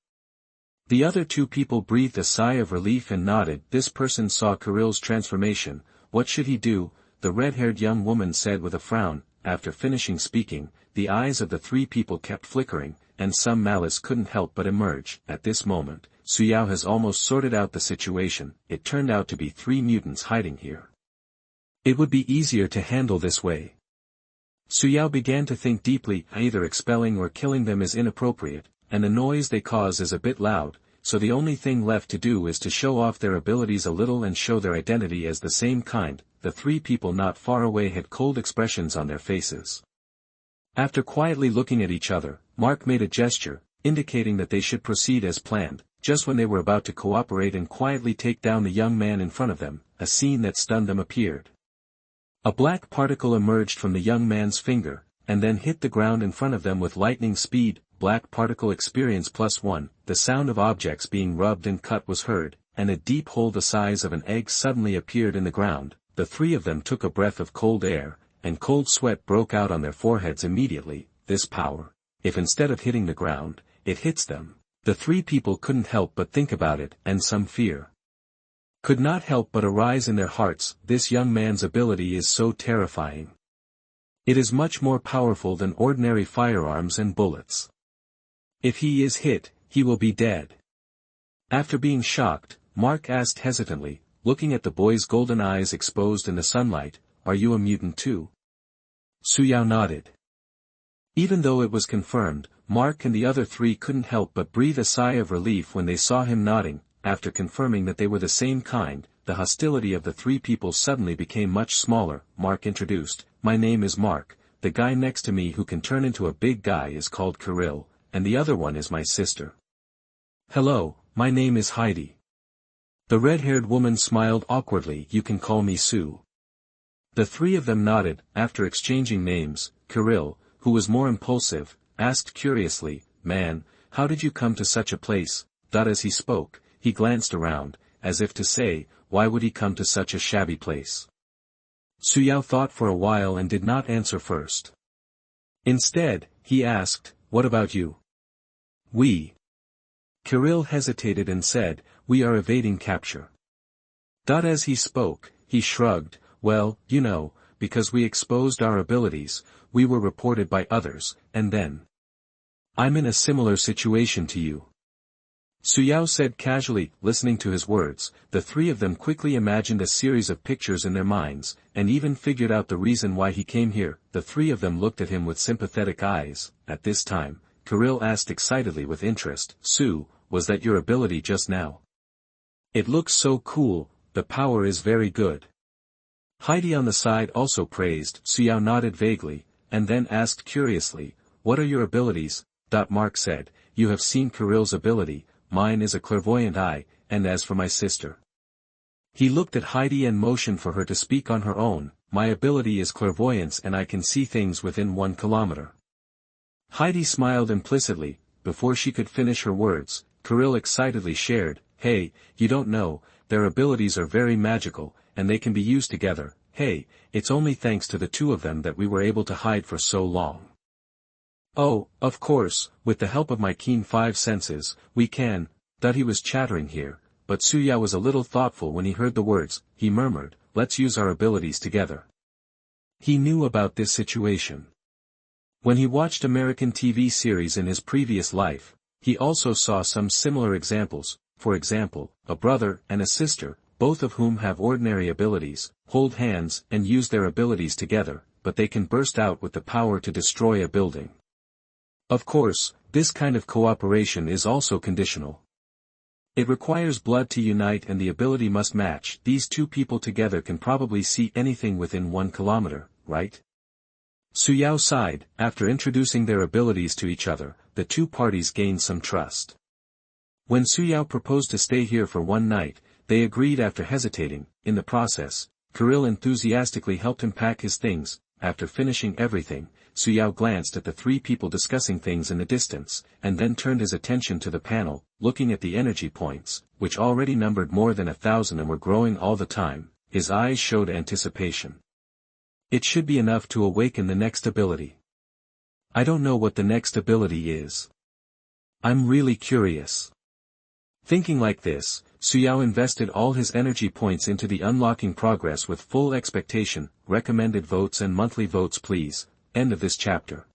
The other two people breathed a sigh of relief and nodded. This person saw Kirill's transformation. What should he do? The red-haired young woman said with a frown. After finishing speaking, the eyes of the three people kept flickering, and some malice couldn't help but emerge. At this moment, Suyao has almost sorted out the situation. It turned out to be three mutants hiding here. It would be easier to handle this way. Suyao began to think deeply. Either expelling or killing them is inappropriate, and the noise they cause is a bit loud, so the only thing left to do is to show off their abilities a little and show their identity as the same kind. The three people not far away had cold expressions on their faces. After quietly looking at each other, Mark made a gesture, indicating that they should proceed as planned. Just when they were about to cooperate and quietly take down the young man in front of them, a scene that stunned them appeared. A black particle emerged from the young man's finger, and then hit the ground in front of them with lightning speed. Black particle experience +1, the sound of objects being rubbed and cut was heard, and a deep hole the size of an egg suddenly appeared in the ground. The three of them took a breath of cold air, and cold sweat broke out on their foreheads immediately. This power, if instead of hitting the ground, it hits them, the three people couldn't help but think about it, and some fear could not help but arise in their hearts. This young man's ability is so terrifying. It is much more powerful than ordinary firearms and bullets. If he is hit, he will be dead. After being shocked, Mark asked hesitantly, looking at the boy's golden eyes exposed in the sunlight, are you a mutant too? Suyao nodded. Even though it was confirmed, Mark and the other three couldn't help but breathe a sigh of relief when they saw him nodding. after confirming that they were the same kind, the hostility of the three people suddenly became much smaller. Mark introduced, "My name is Mark, the guy next to me who can turn into a big guy is called Kirill, and the other one is my sister. Hello, my name is Heidi." The red-haired woman smiled awkwardly. "You can call me Sue." The three of them nodded. After exchanging names, Kirill, who was more impulsive, asked curiously, "Man, how did you come to such a place?" As he spoke, he glanced around, as if to say, why would he come to such a shabby place? Suyao thought for a while and did not answer first. Instead, he asked, "What about you?" "We." Kirill hesitated and said, "We are evading capture." As he spoke, he shrugged, "Well, you know, because we exposed our abilities, we were reported by others, and then I'm in a similar situation to you." Suyao said casually. Listening to his words, the three of them quickly imagined a series of pictures in their minds, and even figured out the reason why he came here. The three of them looked at him with sympathetic eyes. At this time, Kirill asked excitedly with interest, "Sue, was that your ability just now? It looks so cool, the power is very good." Heidi on the side also praised. Suyao nodded vaguely, and then asked curiously, "What are your abilities?" Mark said, "You have seen Kirill's ability, mine is a clairvoyant eye, and as for my sister." He looked at Heidi and motioned for her to speak on her own. "My ability is clairvoyance and I can see things within 1 kilometer. Heidi smiled implicitly. Before she could finish her words, Kirill excitedly shared, "Hey, you don't know, their abilities are very magical, and they can be used together. Hey, it's only thanks to the two of them that we were able to hide for so long. Oh, of course, with the help of my keen 5 senses, we can." He was chattering here, but Suyao was a little thoughtful when he heard the words. He murmured, "Let's use our abilities together." He knew about this situation. When he watched American TV series in his previous life, he also saw some similar examples. For example, a brother and a sister, both of whom have ordinary abilities, hold hands and use their abilities together, but they can burst out with the power to destroy a building. Of course, this kind of cooperation is also conditional. It requires blood to unite and the ability must match. These two people together can probably see anything within 1 kilometer, right? Suyao sighed. After introducing their abilities to each other, the two parties gained some trust. When Suyao proposed to stay here for 1 night, they agreed after hesitating. In the process, Kirill enthusiastically helped him pack his things. After finishing everything, Suyao glanced at the 3 people discussing things in the distance, and then turned his attention to the panel, looking at the energy points, which already numbered more than 1,000 and were growing all the time. His eyes showed anticipation. It should be enough to awaken the next ability. I don't know what the next ability is. I'm really curious. Thinking like this, Suyao invested all his energy points into the unlocking progress with full expectation. Recommended votes and monthly votes please. End of this chapter.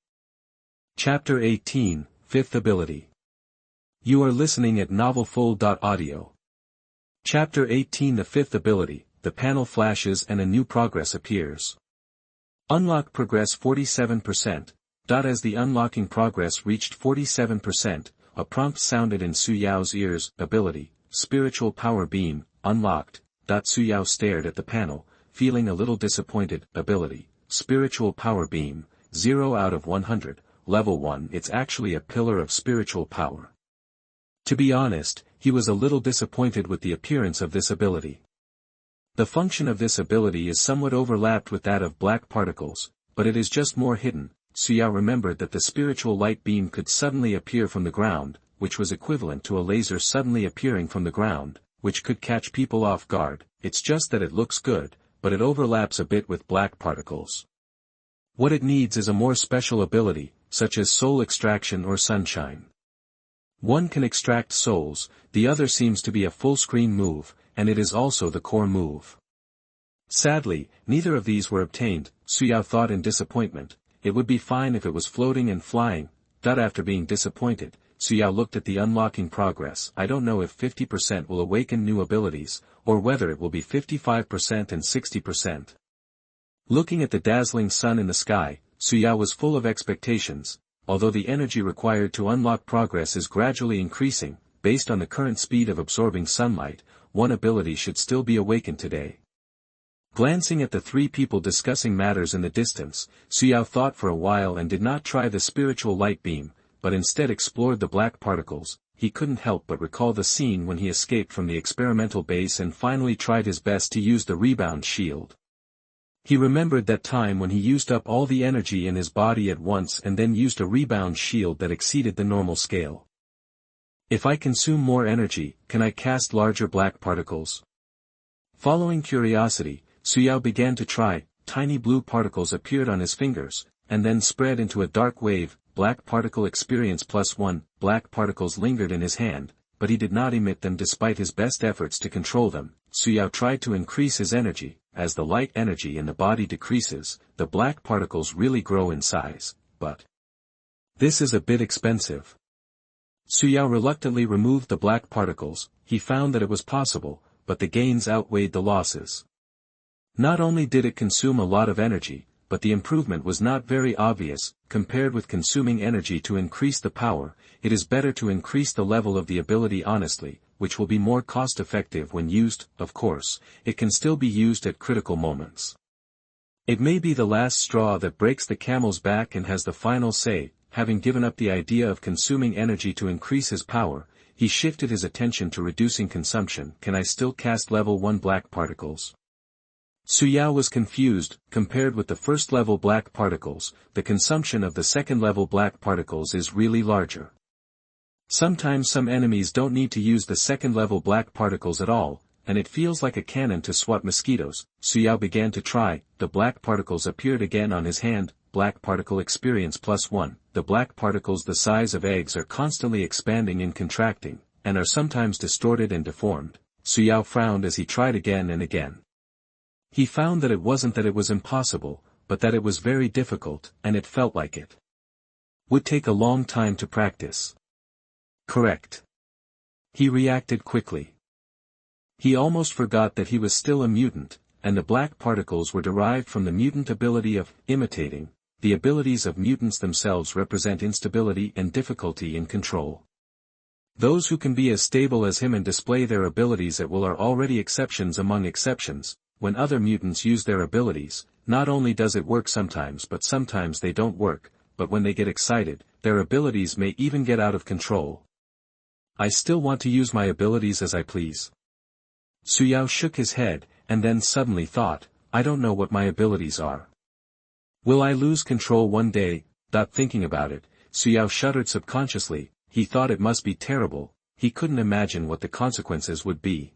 Chapter 18, 5th Ability. You are listening at novelfull.audio. Chapter 18, the 5th Ability. The panel flashes and a new progress appears. Unlock progress 47%. As the unlocking progress reached 47%, a prompt sounded in Suyao's ears. Ability, Spiritual Power Beam, unlocked. Suyao stared at the panel, feeling a little disappointed. Ability, Spiritual Power Beam, 0 out of 100, level 1. It's actually a pillar of spiritual power. To be honest, he was a little disappointed with the appearance of this ability. The function of this ability is somewhat overlapped with that of black particles, but it is just more hidden. Suyao remembered that the spiritual light beam could suddenly appear from the ground, which was equivalent to a laser suddenly appearing from the ground, which could catch people off guard. It's just that it looks good, but it overlaps a bit with black particles. What it needs is a more special ability, such as soul extraction or sunshine. One can extract souls, the other seems to be a full-screen move, and it is also the core move. Sadly, neither of these were obtained. Suyao thought in disappointment. It would be fine if it was floating and flying. After being disappointed, Suyao looked at the unlocking progress. I don't know if 50% will awaken new abilities, or whether it will be 55% and 60%. Looking at the dazzling sun in the sky, Suyao was full of expectations. Although the energy required to unlock progress is gradually increasing, based on the current speed of absorbing sunlight, one ability should still be awakened today. Glancing at the three people discussing matters in the distance, Suyao thought for a while and did not try the spiritual light beam, but instead explored the black particles. He couldn't help but recall the scene when he escaped from the experimental base and finally tried his best to use the rebound shield. He remembered that time when he used up all the energy in his body at once and then used a rebound shield that exceeded the normal scale. If I consume more energy, can I cast larger black particles? Following curiosity, Suyao began to try. Tiny blue particles appeared on his fingers, and then spread into a dark wave. Black particle experience +1, black particles lingered in his hand, but he did not emit them despite his best efforts to control them. Suyao tried to increase his energy. As the light energy in the body decreases, the black particles really grow in size, but this is a bit expensive. Suyao reluctantly removed the black particles. He found that it was possible, but the gains outweighed the losses. Not only did it consume a lot of energy, but the improvement was not very obvious. Compared with consuming energy to increase the power, it is better to increase the level of the ability honestly, which will be more cost-effective when used. Of course, it can still be used at critical moments. It may be the last straw that breaks the camel's back and has the final say. Having given up the idea of consuming energy to increase his power, he shifted his attention to reducing consumption. Can I still cast level 1 black particles? Suyao was confused. Compared with the first level black particles, the consumption of the second level black particles is really larger. Sometimes some enemies don't need to use the second level black particles at all, and it feels like a cannon to swat mosquitoes. Suyao began to try. The black particles appeared again on his hand. Black particle experience +1. The black particles the size of eggs are constantly expanding and contracting, and are sometimes distorted and deformed. Suyao frowned as he tried again and again. He found that it wasn't that it was impossible, but that it was very difficult, and it felt like it would take a long time to practice. Correct. He reacted quickly. He almost forgot that he was still a mutant, and the black particles were derived from the mutant ability of imitating. The abilities of mutants themselves represent instability and difficulty in control. Those who can be as stable as him and display their abilities at will are already exceptions among exceptions. When other mutants use their abilities, not only does it work sometimes but sometimes they don't work, but when they get excited, their abilities may even get out of control. I still want to use my abilities as I please. Suyao shook his head, and then suddenly thought, I don't know what my abilities are. Will I lose control one day? Thinking about it, Suyao shuddered subconsciously. He thought it must be terrible. He couldn't imagine what the consequences would be.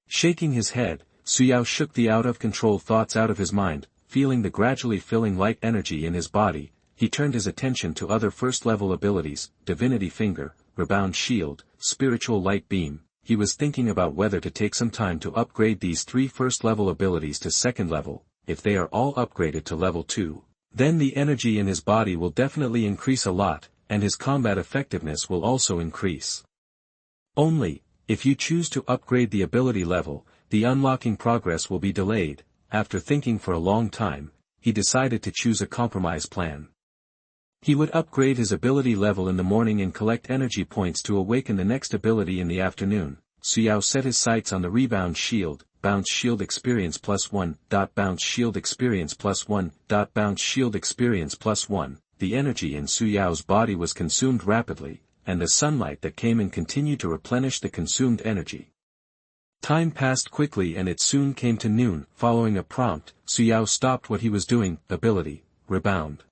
Shaking his head, Suyao shook the out-of-control thoughts out of his mind. Feeling the gradually filling light energy in his body, he turned his attention to other first-level abilities. Divinity Finger, Rebound Shield, Spiritual Light Beam. He was thinking about whether to take some time to upgrade these 3 first-level abilities to second level. If they are all upgraded to level 2, then the energy in his body will definitely increase a lot, and his combat effectiveness will also increase. Only, if you choose to upgrade the ability level, the unlocking progress will be delayed. After thinking for a long time, he decided to choose a compromise plan. He would upgrade his ability level in the morning and collect energy points to awaken the next ability in the afternoon. Suyao set his sights on the rebound shield. Bounce shield experience +1. Bounce shield experience +1. Bounce shield experience +1. The energy in Suyao's body was consumed rapidly, and the sunlight that came in continued to replenish the consumed energy. Time passed quickly and it soon came to noon. Following a prompt, Suyao stopped what he was doing. Ability, Rebound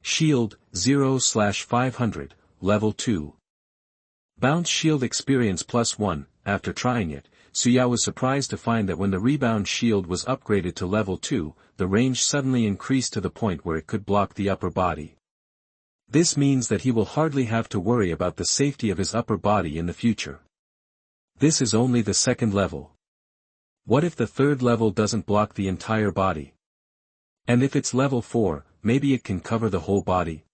Shield, 0/500, Level 2. Bounce Shield Experience +1. After trying it, Suyao was surprised to find that when the Rebound Shield was upgraded to Level 2, the range suddenly increased to the point where it could block the upper body. This means that he will hardly have to worry about the safety of his upper body in the future. This is only the second level. What if the third level doesn't block the entire body? And if it's level 4, maybe it can cover the whole body?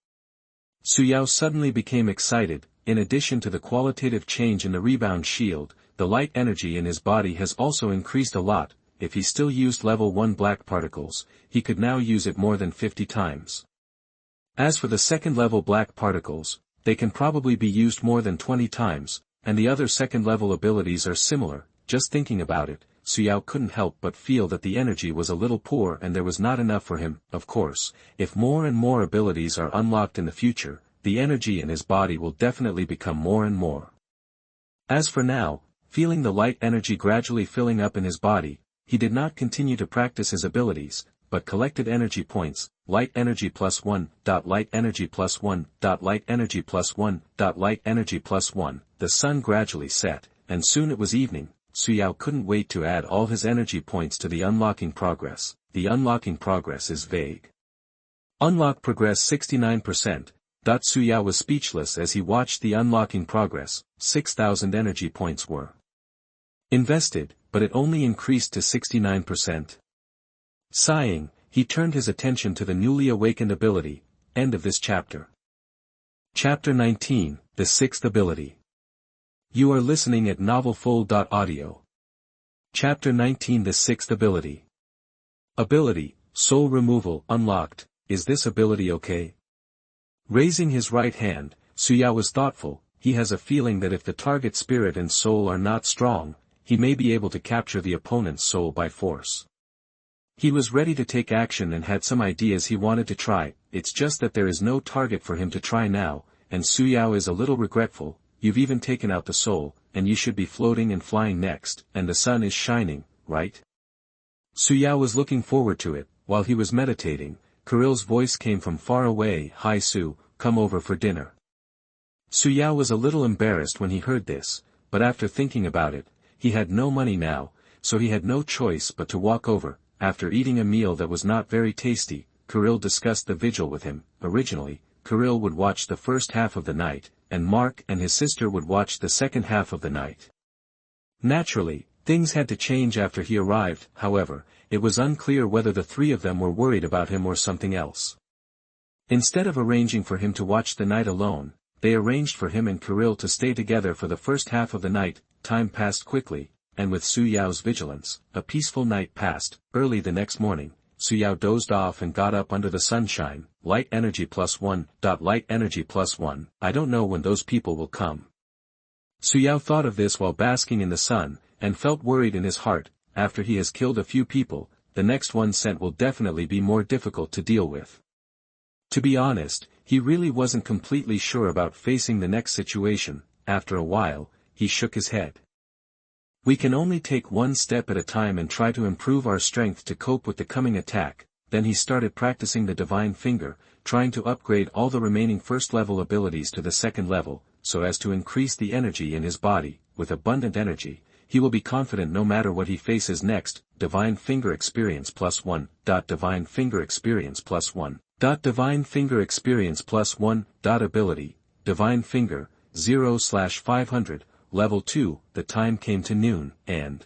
Suyao suddenly became excited. In addition to the qualitative change in the rebound shield, the light energy in his body has also increased a lot. If he still used level 1 black particles, he could now use it more than 50 times. As for the second level black particles, they can probably be used more than 20 times. and the other second-level abilities are similar. Just thinking about it, Suyao couldn't help but feel that the energy was a little poor and there was not enough for him. Of course, if more and more abilities are unlocked in the future, the energy in his body will definitely become more and more. As for now, feeling the light energy gradually filling up in his body, he did not continue to practice his abilities, but collected energy points, light energy +1, light energy +1, light energy +1, light energy +1. The sun gradually set, and soon it was evening. Suyao couldn't wait to add all his energy points to the unlocking progress. The unlocking progress is vague. Unlock progress 69%. Suyao was speechless as he watched the unlocking progress. 6,000 energy points were invested, but it only increased to 69%. Sighing, he turned his attention to the newly awakened ability. End of this chapter. Chapter 19, the sixth ability. You are listening at NovelFull.audio. Chapter 19, the sixth ability. Ability, Soul Removal, unlocked. Is this ability okay? Raising his right hand, Suyao was thoughtful. He has a feeling that if the target spirit and soul are not strong, he may be able to capture the opponent's soul by force. He was ready to take action and had some ideas he wanted to try. It's just that there is no target for him to try now, and Suyao is a little regretful. You've even taken out the soul, and you should be floating and flying next, and the sun is shining, right? Suyao was looking forward to it. While he was meditating, Kirill's voice came from far away. Hi Su, come over for dinner. Suyao was a little embarrassed when he heard this, but after thinking about it, he had no money now, so he had no choice but to walk over. After eating a meal that was not very tasty, Kirill discussed the vigil with him. Originally, Kirill would watch the first half of the night, and Mark and his sister would watch the second half of the night. Naturally, things had to change after he arrived. However, it was unclear whether the three of them were worried about him or something else. Instead of arranging for him to watch the night alone, they arranged for him and Kirill to stay together for the first half of the night. Time passed quickly, and with Suyao's vigilance, a peaceful night passed. Early the next morning, Suyao dozed off and got up under the sunshine. Light energy +1, light energy +1. I don't know when those people will come. Suyao thought of this while basking in the sun, and felt worried in his heart. After he has killed a few people, the next one sent will definitely be more difficult to deal with. To be honest, he really wasn't completely sure about facing the next situation. After a while, he shook his head. We can only take one step at a time and try to improve our strength to cope with the coming attack. Then he started practicing the Divine Finger, trying to upgrade all the remaining first-level abilities to the second level, so as to increase the energy in his body. With abundant energy, he will be confident no matter what he faces next. Divine Finger Experience +1. Divine Finger Experience +1. Divine Finger Experience +1. Ability, Divine Finger, 0/500. Level 2, the time came to noon, and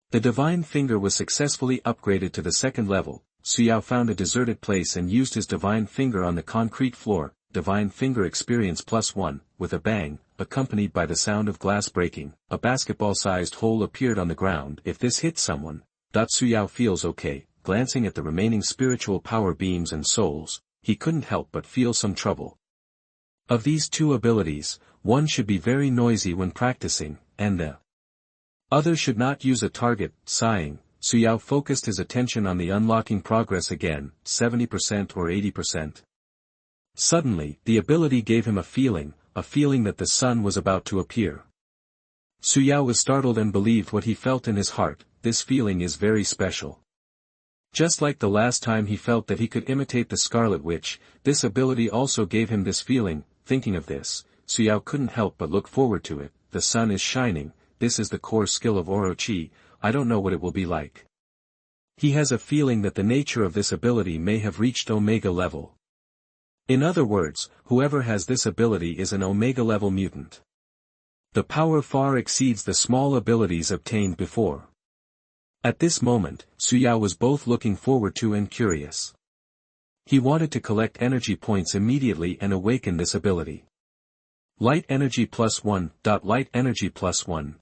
the Divine Finger was successfully upgraded to the second level. Suyao found a deserted place and used his Divine Finger on the concrete floor. Divine Finger Experience +1, with a bang, accompanied by the sound of glass breaking, a basketball-sized hole appeared on the ground. If this hits someone, Suyao feels okay. Glancing at the remaining spiritual power beams and souls, he couldn't help but feel some trouble. Of these two abilities, one should be very noisy when practicing, and the other should not use a target. Sighing, Suyao focused his attention on the unlocking progress again, 70% or 80%. Suddenly, the ability gave him a feeling that the sun was about to appear. Suyao was startled and believed what he felt in his heart. This feeling is very special. Just like the last time he felt that he could imitate the Scarlet Witch, this ability also gave him this feeling. Thinking of this, Suyao couldn't help but look forward to it. The sun is shining. This is the core skill of Orochi. I don't know what it will be like. He has a feeling that the nature of this ability may have reached Omega level. In other words, whoever has this ability is an Omega level mutant. The power far exceeds the small abilities obtained before. At this moment, Suyao was both looking forward to and curious. He wanted to collect energy points immediately and awaken this ability. Light energy +1. Light energy +1.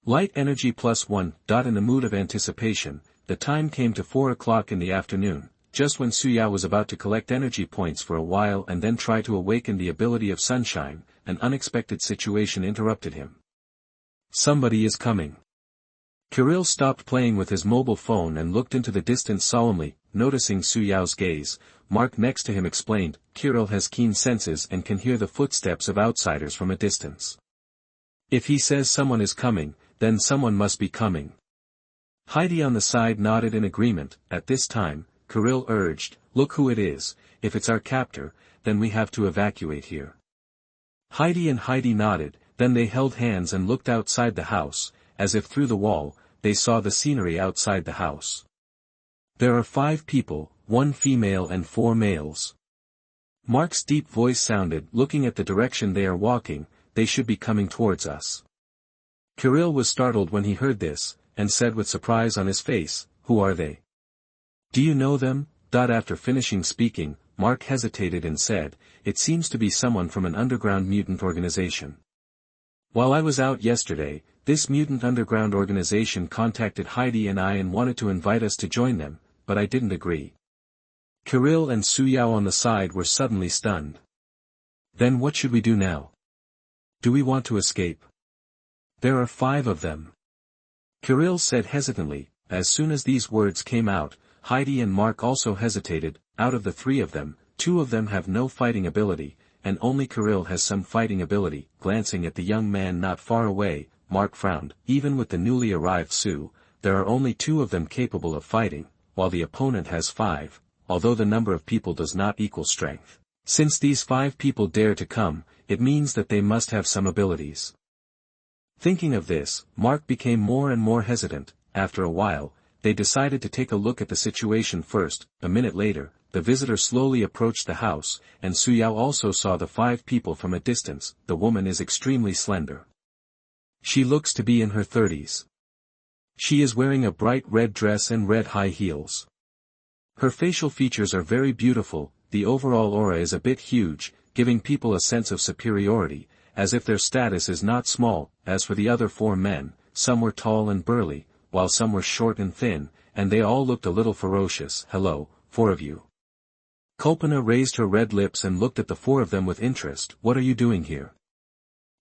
Light energy +1. In the mood of anticipation, the time came to 4 o'clock in the afternoon. just when Suyao was about to collect energy points for a while and then try to awaken the ability of sunshine, an unexpected situation interrupted him. Somebody is coming. Kirill stopped playing with his mobile phone and looked into the distance solemnly, noticing Suyao's gaze. Mark next to him explained, Kirill has keen senses and can hear the footsteps of outsiders from a distance. If he says someone is coming, then someone must be coming. Heidi on the side nodded in agreement. At this time, Kirill urged, look who it is. If it's our captor, then we have to evacuate here. Heidi nodded, then they held hands and looked outside the house, as if through the wall, they saw the scenery outside the house. There are 5 people, 1 female and 4 males. Mark's deep voice sounded, looking at the direction they are walking, they should be coming towards us. Kirill was startled when he heard this, and said with surprise on his face, who are they? Do you know them? After finishing speaking, Mark hesitated and said, it seems to be someone from an underground mutant organization. While I was out yesterday, this mutant underground organization contacted Heidi and I and wanted to invite us to join them, but I didn't agree. Kirill and Suyao on the side were suddenly stunned. Then what should we do now? Do we want to escape? There are 5 of them. Kirill said hesitantly. As soon as these words came out, Heidi and Mark also hesitated. Out of the 3 of them, 2 of them have no fighting ability, and only Kirill has some fighting ability. Glancing at the young man not far away, Mark frowned. Even with the newly arrived Su, there are only 2 of them capable of fighting, while the opponent has 5, although the number of people does not equal strength. Since these 5 people dare to come, it means that they must have some abilities. Thinking of this, Mark became more and more hesitant. After a while, they decided to take a look at the situation first. A minute later, the visitor slowly approached the house, and Suyao also saw the 5 people from a distance. The woman is extremely slender. She looks to be in her 30s. She is wearing a bright red dress and red high heels. Her facial features are very beautiful. The overall aura is a bit huge, giving people a sense of superiority, as if their status is not small. As for the other 4 men, some were tall and burly, while some were short and thin, and they all looked a little ferocious. Hello, 4 of you. Kalpana raised her red lips and looked at the 4 of them with interest. What are you doing here?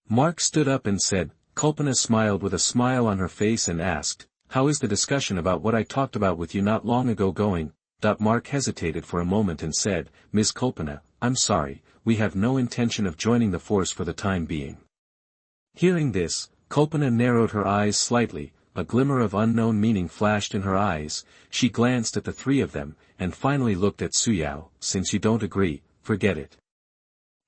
Mark stood up and said. Kalpana smiled with a smile on her face and asked, how is the discussion about what I talked about with you not long ago going? Mark hesitated for a moment and said, Ms. Kalpana, I'm sorry, we have no intention of joining the force for the time being. Hearing this, Kalpana narrowed her eyes slightly, a glimmer of unknown meaning flashed in her eyes. She glanced at the 3 of them, and finally looked at Suyao. Since you don't agree, forget it.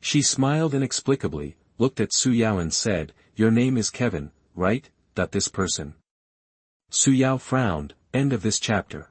She smiled inexplicably, looked at Suyao and said, your name is Kevin, right? This person. Suyao frowned. End of this chapter.